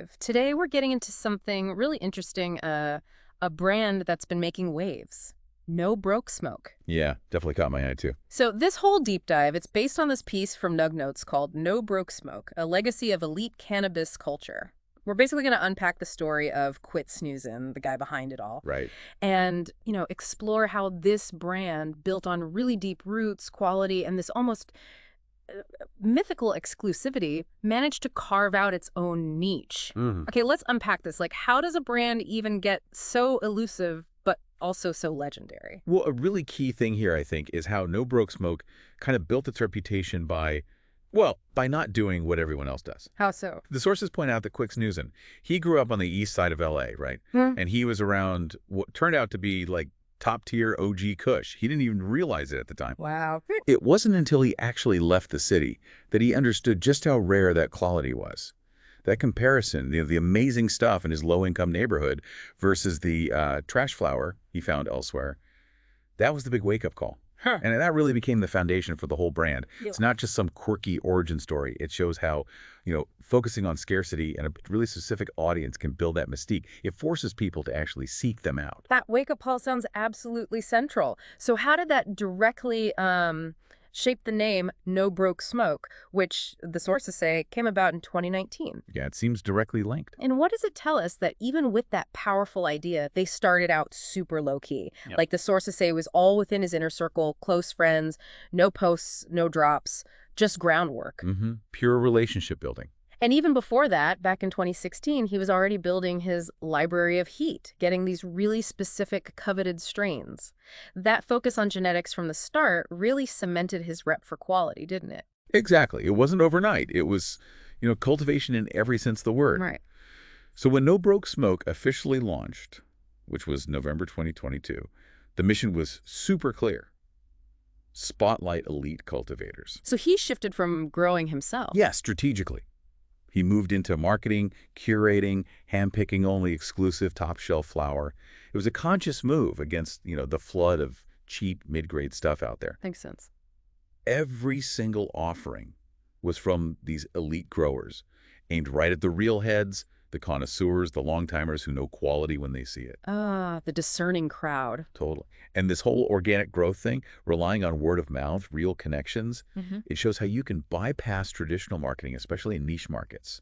dive. Today we're getting into something really interesting, a brand that's been making waves. No Broke Smoke. Yeah, definitely caught my eye too. So this whole deep dive, it's based on this piece from nuggnotes called No Broke Smoke, a legacy of elite cannabis culture. We're basically going to unpack the story of Quit Snoozin, the guy behind it all, Right. and, explore how this brand, built on really deep roots, quality, and this almost mythical exclusivity, managed to carve out its own niche. Okay, let's unpack this. Like, how does a brand even get so elusive but also so legendary? Well, a really key thing here, I think, is how No Broke Smoke kind of built its reputation by not doing what everyone else does. How so? The sources point out that Quit Snoozin, he grew up on the east side of L.A., right? And he was around what turned out to be like top-tier OG Kush. He didn't even realize it at the time. Wow. It wasn't until he actually left the city that he understood just how rare that quality was. That comparison, the amazing stuff in his low-income neighborhood versus the trash flower he found elsewhere, that was the big wake-up call. Huh. And that really became the foundation for the whole brand. Yeah. It's not just some quirky origin story. It shows how, focusing on scarcity and a really specific audience can build that mystique. It forces people to actually seek them out. That wake-up call sounds absolutely central. So how did that directly shape the name No Broke Smoke, which the sources say came about in 2019? Yeah, it seems directly linked. And what does it tell us that even with that powerful idea, they started out super low-key? Yep. Like the sources say it was all within his inner circle, close friends, no posts, no drops, just groundwork. Pure relationship building. And even before that, back in 2016, he was already building his library of heat, getting these really specific coveted strains. That focus on genetics from the start really cemented his rep for quality, didn't it? Exactly. It wasn't overnight. It was, cultivation in every sense of the word. Right. So when No Broke Smoke officially launched, which was November 2022, the mission was super clear. Spotlight elite cultivators. So he shifted from growing himself. Yeah, strategically. He moved into marketing, curating, handpicking only exclusive top-shelf flower. It was a conscious move against, the flood of cheap mid-grade stuff out there. Makes sense. Every single offering was from these elite growers, aimed right at the real heads, the connoisseurs, the long-timers who know quality when they see it. Ah, the discerning crowd. Totally. And this whole organic growth thing, relying on word of mouth, real connections, it shows how you can bypass traditional marketing, especially in niche markets.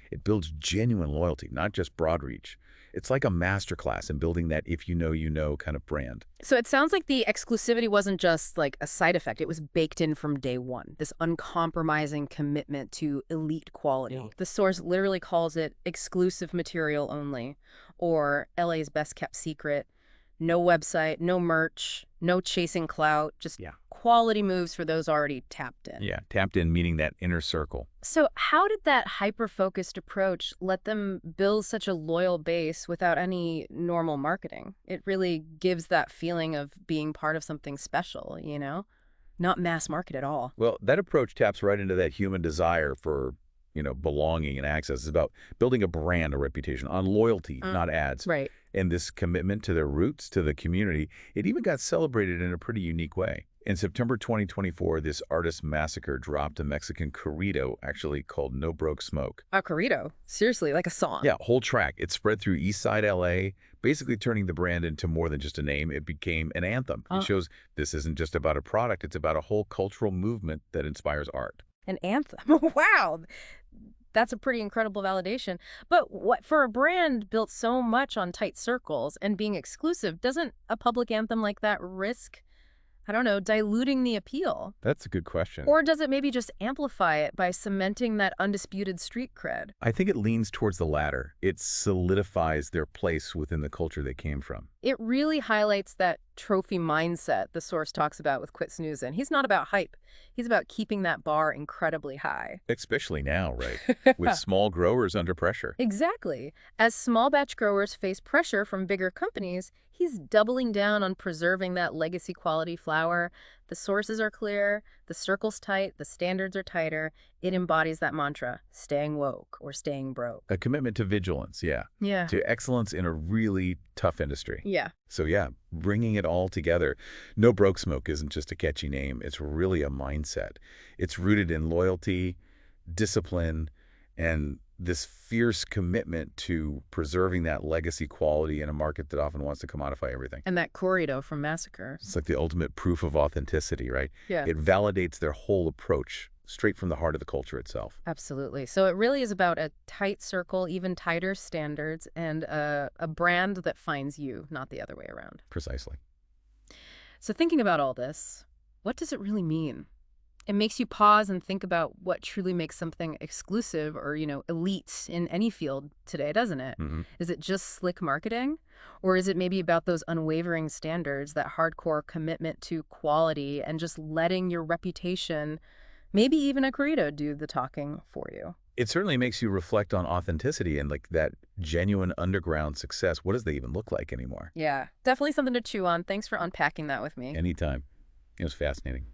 It builds genuine loyalty, not just broad reach. It's like a masterclass in building that if you know kind of brand. So it sounds like the exclusivity wasn't just like a side effect. It was baked in from day one, this uncompromising commitment to elite quality. Yeah. The source literally calls it exclusive material only, or LA's best kept secret. No website, no merch, no chasing clout, just Yeah. quality moves for those already tapped in. Yeah, tapped in meaning that inner circle. So how did that hyper-focused approach let them build such a loyal base without any normal marketing? It really gives that feeling of being part of something special, Not mass market at all. Well, that approach taps right into that human desire for, belonging and access. It's about building a brand, a reputation on loyalty, not ads. Right. And this commitment to their roots, to the community, it even got celebrated in a pretty unique way. In September 2024, this artist Masacre dropped a Mexican corrido, actually called No Broke Smoke. A corrido. Seriously, like a song. Yeah, whole track. It spread through Eastside LA, basically turning the brand into more than just a name. It became an anthem. It shows this isn't just about a product. It's about a whole cultural movement that inspires art. An anthem. Wow. That's a pretty incredible validation. But what for a brand built so much on tight circles and being exclusive, doesn't a public anthem like that risk, diluting the appeal? That's a good question. Or does it maybe just amplify it by cementing that undisputed street cred? I think it leans towards the latter. It solidifies their place within the culture they came from. It really highlights that trophy mindset the source talks about with Quit Snoozin. He's not about hype. He's about keeping that bar incredibly high. Especially now, right? With small growers under pressure. Exactly. As small batch growers face pressure from bigger companies, he's doubling down on preserving that legacy quality flower. The sources are clear, the circle's tight, the standards are tighter. It embodies that mantra, staying woke or staying broke. A commitment to vigilance, yeah. Yeah. To excellence in a really tough industry. Yeah. So yeah, bringing it all together. No Broke Smoke isn't just a catchy name. It's really a mindset. It's rooted in loyalty, discipline, and this fierce commitment to preserving that legacy quality in a market that often wants to commodify everything. And that corrido from Masacre. It's like the ultimate proof of authenticity, right? Yeah. It validates their whole approach straight from the heart of the culture itself. Absolutely. So it really is about a tight circle, even tighter standards, and a brand that finds you, not the other way around. Precisely. So thinking about all this, what does it really mean? It makes you pause and think about what truly makes something exclusive or, elite in any field today, doesn't it? Mm-hmm. Is it just slick marketing? Or is it maybe about those unwavering standards, that hardcore commitment to quality and just letting your reputation, maybe even a corrido, do the talking for you? It certainly makes you reflect on authenticity and like that genuine underground success. What does they even look like anymore? Yeah, definitely something to chew on. Thanks for unpacking that with me. Anytime. It was fascinating.